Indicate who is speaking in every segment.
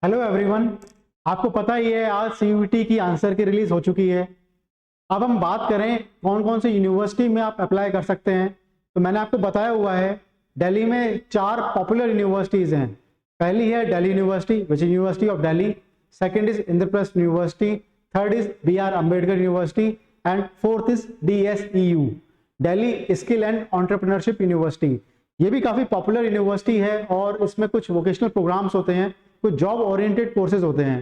Speaker 1: Hello everyone, आपको पता ही है आज सीयूईटी की आंसर की रिलीज हो चुकी है। अब हम बात करें कौन कौन सी यूनिवर्सिटी में आप अप्लाई कर सकते हैं। तो मैंने आपको बताया हुआ है दिल्ली में 4 पॉपुलर यूनिवर्सिटीज़ हैं। पहली है Delhi university which is university of Delhi, second is Indraprastha university, third is BR Ambedkar university and fourth is DSEU Delhi skill and entrepreneurship university. ये भी काफ़ी पॉपुलर यूनिवर्सिटी है और इसमें कुछ वोकेशनल प्रोग्राम्स होते हैं, कुछ जॉब ओरिएंटेड कोर्सेज होते हैं।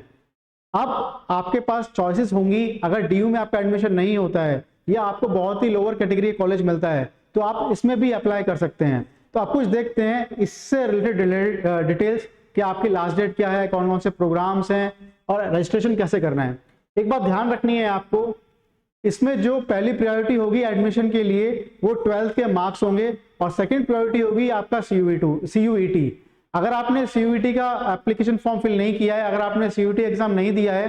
Speaker 1: अब आपके पास चॉइसेस होंगी। अगर DU में आपका एडमिशन नहीं होता है या आपको बहुत ही लोअर कैटेगरी कॉलेज मिलता है तो आप इसमें भी अप्लाई कर सकते हैं। तो आप कुछ देखते हैं इससे रिलेटेड डिटेल्स कि आपकी लास्ट डेट क्या है, कौन कौन से प्रोग्राम्स हैं और रजिस्ट्रेशन कैसे करना है। एक बात ध्यान रखनी है आपको, इसमें जो पहली प्रायोरिटी होगी एडमिशन के लिए वो 12th के मार्क्स होंगे और सेकंड प्रायोरिटी होगी आपका CUET। अगर आपने CUET का एप्लीकेशन फॉर्म फिल नहीं किया है, अगर आपने CUET एग्जाम नहीं दिया है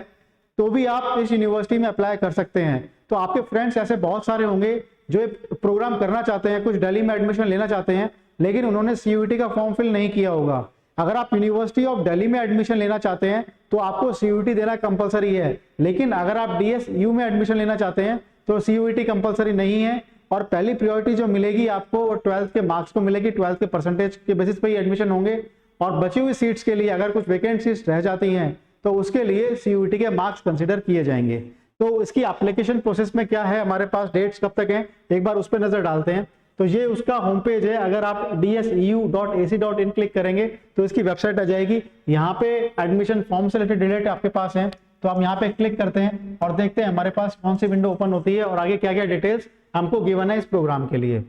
Speaker 1: तो भी आप इस यूनिवर्सिटी में अप्लाई कर सकते हैं। तो आपके फ्रेंड्स ऐसे बहुत सारे होंगे जो प्रोग्राम करना चाहते हैं, कुछ दिल्ली में एडमिशन लेना चाहते हैं लेकिन उन्होंने CUET का फॉर्म फिल नहीं किया होगा। अगर आप यूनिवर्सिटी ऑफ दिल्ली में एडमिशन लेना चाहते हैं तो आपको CUET देना कंपलसरी है, लेकिन अगर आप DSU में एडमिशन लेना चाहते हैं तो CUET कंपलसरी नहीं है और पहली प्रायोरिटी जो मिलेगी आपको वो 12th के मार्क्स को मिलेगी, 12th के परसेंटेज के बेसिस पे ही एडमिशन होंगे। और बची हुई सीट्स के लिए अगर कुछ वैकेंट सीट्स रह जाती हैं तो उसके लिए CUET के मार्क्स कंसिडर किए जाएंगे। तो इसकी एप्लीकेशन प्रोसेस में क्या है, हमारे पास डेट्स कब तक हैं, एक बार उस पर नजर डालते हैं। तो ये उसका होम पेज है। अगर आप dseu.ac.in क्लिक करेंगे तो इसकी वेबसाइट आ जाएगी। यहाँ पे एडमिशन फॉर्म से रिलेटेड डिटेल आपके पास है, तो आप यहाँ पे क्लिक करते हैं और देखते हैं हमारे पास कौन सी विंडो ओपन होती है और आगे क्या क्या डिटेल्स हमको गिवन है इस प्रोग्राम के लिए।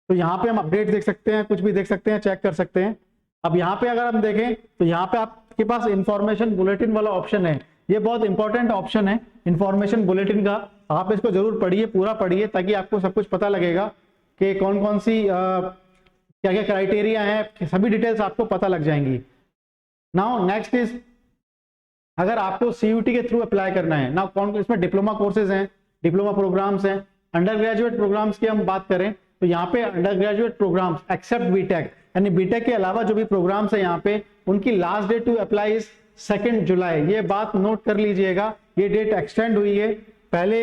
Speaker 1: तो यहाँ पे हम अपडेट देख सकते हैं, कुछ भी देख सकते हैं, चेक कर सकते हैं। अब यहाँ पे अगर हम देखें तो यहाँ पे आपके पास इंफॉर्मेशन बुलेटिन वाला ऑप्शन है। ये बहुत इंपॉर्टेंट ऑप्शन है इंफॉर्मेशन बुलेटिन का। आप इसको जरूर पढ़िए, पूरा पढ़िए, ताकि आपको सब कुछ पता लगेगा कि कौन कौन सी क्या क्या क्राइटेरिया है, सभी डिटेल्स आपको पता लग जाएंगी। नाउ नेक्स्ट इज, अगर आपको CUET के थ्रू अप्लाई करना है, नाउ कौन इसमें डिप्लोमा कोर्सेज हैं, डिप्लोमा प्रोग्राम्स हैं। अंडर ग्रेजुएट प्रोग्राम्स की हम बात करें तो यहाँ पे undergraduate programmes except BTech, यानी बीटेक के अलावा जो भी प्रोग्राम्स है यहाँ पे, उनकी last date to apply is 2 July. ये बात नोट कर लीजिएगा, ये डेट एक्सटेंड हुई है। पहले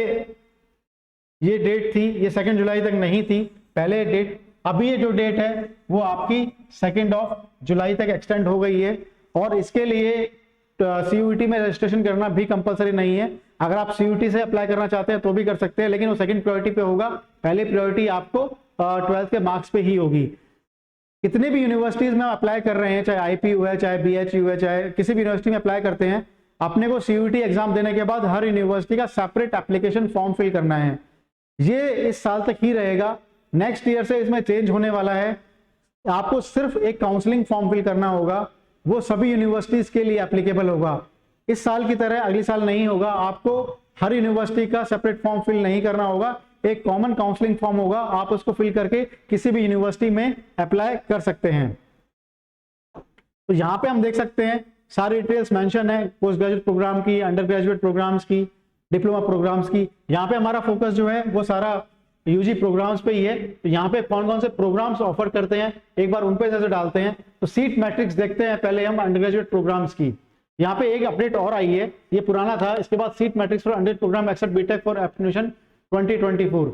Speaker 1: ये डेट थी, ये 2 जुलाई तक नहीं थी पहले डेट। अभी ये जो डेट है वो आपकी 2 जुलाई तक एक्सटेंड हो गई है। और इसके लिए CUET में रजिस्ट्रेशन करना भी कंपलसरी नहीं है। अगर आप CUET से अप्लाई करना चाहते हैं तो भी कर सकते हैं, लेकिन वो सेकंड प्रायोरिटी पे होगा, पहली प्रायोरिटी आपको 12th के मार्क्स पे ही होगी। कितने भी यूनिवर्सिटीज में अप्लाई कर रहे हैं, चाहे IPU है, चाहे BHU है, चाहे किसी भी यूनिवर्सिटी में अप्लाई करते हैं, अपने को CUET एग्जाम देने के बाद हर यूनिवर्सिटी का सेपरेट एप्लीकेशन फॉर्म फिल करना है। ये इस साल तक ही रहेगा, नेक्स्ट ईयर से इसमें चेंज होने वाला है। आपको सिर्फ एक काउंसलिंग फॉर्म फिल करना होगा, वो सभी यूनिवर्सिटीज के लिए एप्लीकेबल होगा। इस साल की तरह अगले साल नहीं होगा। आपको हर यूनिवर्सिटी का सेपरेट फॉर्म फिल नहीं करना होगा, एक कॉमन काउंसलिंग फॉर्म होगा, आप उसको फिल करके किसी भी यूनिवर्सिटी में अप्लाई कर सकते हैं। तो यहाँ पे हम देख सकते हैं सारी डिटेल्स मेंशन है, पोस्ट ग्रेजुएट प्रोग्राम की, अंडर ग्रेजुएट प्रोग्राम्स की, डिप्लोमा प्रोग्राम्स की। यहाँ पे हमारा फोकस जो है वो सारा UG प्रोग्राम्स पे ही है। तो यहाँ पे कौन कौन से प्रोग्राम्स ऑफर करते हैं एक बार उन पे नजर डालते हैं। तो सीट मैट्रिक्स देखते हैं पहले हम अंडर ग्रेजुएट प्रोग्राम्स की। यहाँ पे एक अपडेट और आई है, ये पुराना था, इसके बाद seat matrix for under programme except BTech for admission 2024।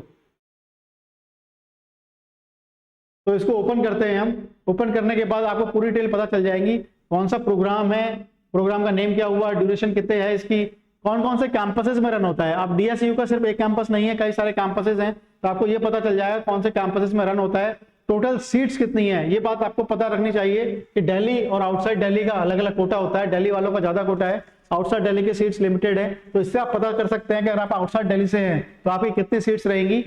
Speaker 1: तो इसको ओपन करते हैं हम। ओपन करने के बाद आपको पूरी डिटेल पता चल जाएंगी, कौन सा प्रोग्राम है, प्रोग्राम का नेम क्या हुआ, ड्यूरेशन कितने है इसकी, कौन कौन से कैंपसेस में रन होता है। अब DSU का सिर्फ एक कैंपस नहीं है, कई सारे कैंपसेस हैं, तो आपको ये पता चल जाएगा कौन से कैंपसेस में रन होता है, टोटल सीट्स कितनी है। ये बात आपको पता रखनी चाहिए कि दिल्ली और आउटसाइड दिल्ली का अलग अलग कोटा होता है। दिल्ली वालों का ज्यादा कोटा है, आउटसाइड दिल्ली की सीट्स लिमिटेड है। तो इससे आप पता कर सकते हैं कि अगर आप आउटसाइड दिल्ली से हैं तो आपकी कितनी सीट्स रहेंगी,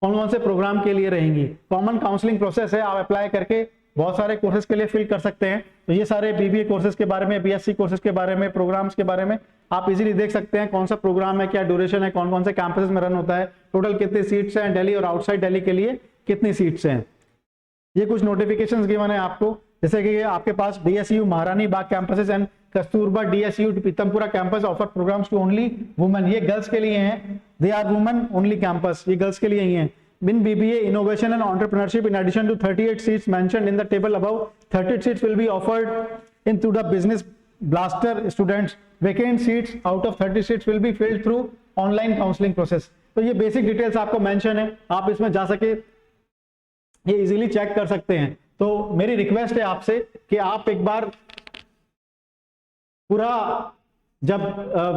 Speaker 1: कौन कौन से प्रोग्राम के लिए रहेंगी। कॉमन काउंसलिंग प्रोसेस है, आप अप्लाई करके बहुत सारे कोर्सेज के लिए फिल कर सकते हैं। तो ये सारे BBA कोर्सेज के बारे में, BSc कोर्सेज के बारे में, प्रोग्राम्स के बारे में आप इजीली देख सकते हैं कौन सा प्रोग्राम है, क्या ड्यूरेशन है, कौन कौन से कैंपसेस में रन होता है, टोटल कितनी सीट्स हैं, दिल्ली और आउटसाइड दिल्ली के लिए कितनी सीट्स हैं। ये कुछ नोटिफिकेशंस गिवन है आपको, जैसे कि आपके पास DSU Maharani Bagh campuses and Kasturba DSU Pitampura campus offer programs to only women. ये गर्ल्स के लिए हैं, they are women only campus, ये गर्ल्स के लिए ही हैं। in BBA Innovation and Entrepreneurship, in addition to 38 seats mentioned in the table above, 30 seats will be offered into the Business Blaster students. Vacant seats out of 30 seats will be filled through online counseling process. तो ये basic details आपको mention है, आप इसमें जा सके ये easily check कर सकते हैं। तो मेरी रिक्वेस्ट है आपसे कि आप एक बार पूरा जब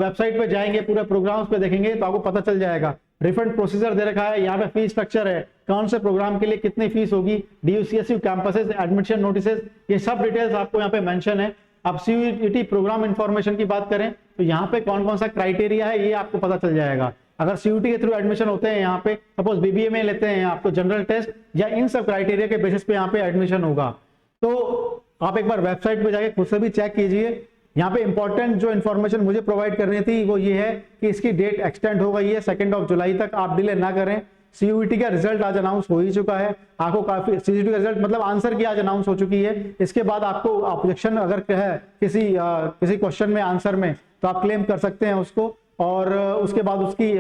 Speaker 1: वेबसाइट पे जाएंगे, पूरे प्रोग्राम्स पे देखेंगे तो आपको पता चल जाएगा। रिफंड प्रोसीजर दे रखा है, यहाँ पे फीस स्ट्रक्चर है, कौन से प्रोग्राम के लिए कितनी फीस होगी, DUCSU कैंपसेस, एडमिशन नोटिसेस, ये सब डिटेल्स आपको यहाँ पे मेंशन है। अब CUET प्रोग्राम इंफॉर्मेशन की बात करें तो यहाँ पे कौन कौन सा क्राइटेरिया है ये आपको पता चल जाएगा। अगर CUET के थ्रू एडमिशन होते हैं, यहाँ पे सपोज BBA में लेते हैं आपको जनरल टेस्ट या इन सब क्राइटेरिया के बेसिस पे यहाँ पे एडमिशन होगा। तो आप एक बार वेबसाइट पे जाके खुद से भी चेक कीजिए। यहाँ पे इंपॉर्टेंट जो इन्फॉर्मेशन मुझे प्रोवाइड करनी थी वो ये है कि इसकी डेट एक्सटेंड हो गई है 2 जुलाई तक, आप डिले ना करें। CUET का रिजल्ट आज अनाउंस हो ही चुका है, आपको काफी CUET का रिजल्ट मतलब आंसर की आज अनाउंस हो चुकी है। इसके बाद आपको ऑब्जेक्शन अगर है किसी क्वेश्चन में आंसर में तो आप क्लेम कर सकते हैं उसको, और उसके बाद उसकी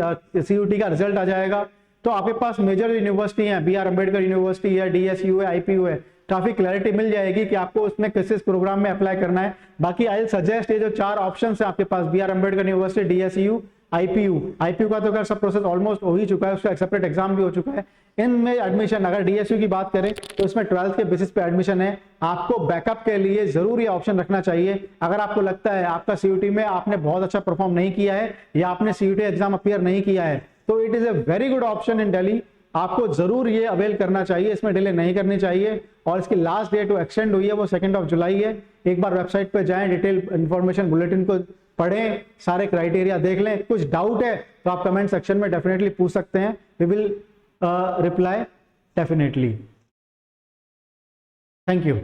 Speaker 1: CUET का रिजल्ट आ जाएगा। तो आपके पास मेजर यूनिवर्सिटी है, BR अम्बेडकर यूनिवर्सिटी है, DSU है, IPU है, काफी क्लैरिटी मिल जाएगी कि आपको उसमें किस प्रोग्राम में अप्लाई करना है। बाकी आई सजेस्ट ये जो 4 ऑप्शंस है आपके पास, BR Ambedkar university, DSU, IPU का तो अगर सब प्रोसेस ऑलमोस्ट हो ही चुका है, उसका सेपरेट एग्जाम भी हो चुका है। इनमें एडमिशन अगर DSU की बात करें तो इसमें 12th के बेसिस पे एडमिशन है। आपको बैकअप के लिए जरूर ये ऑप्शन रखना चाहिए। अगर आपको लगता है आपका CUET में आपने बहुत अच्छा परफॉर्म नहीं किया है या आपने CUET एग्जाम अपियर नहीं किया है तो it is a very good option in Delhi, आपको जरूर ये अवेल करना चाहिए, इसमें डिले नहीं करनी चाहिए। और इसकी लास्ट डेट वो एक्सटेंड हुई है, वो 2 जुलाई है। एक बार वेबसाइट पे जाएं, डिटेल इंफॉर्मेशन बुलेटिन को पढ़ें, सारे क्राइटेरिया देख लें। कुछ डाउट है तो आप कमेंट सेक्शन में डेफिनेटली पूछ सकते हैं, we will reply definitely. Thank you.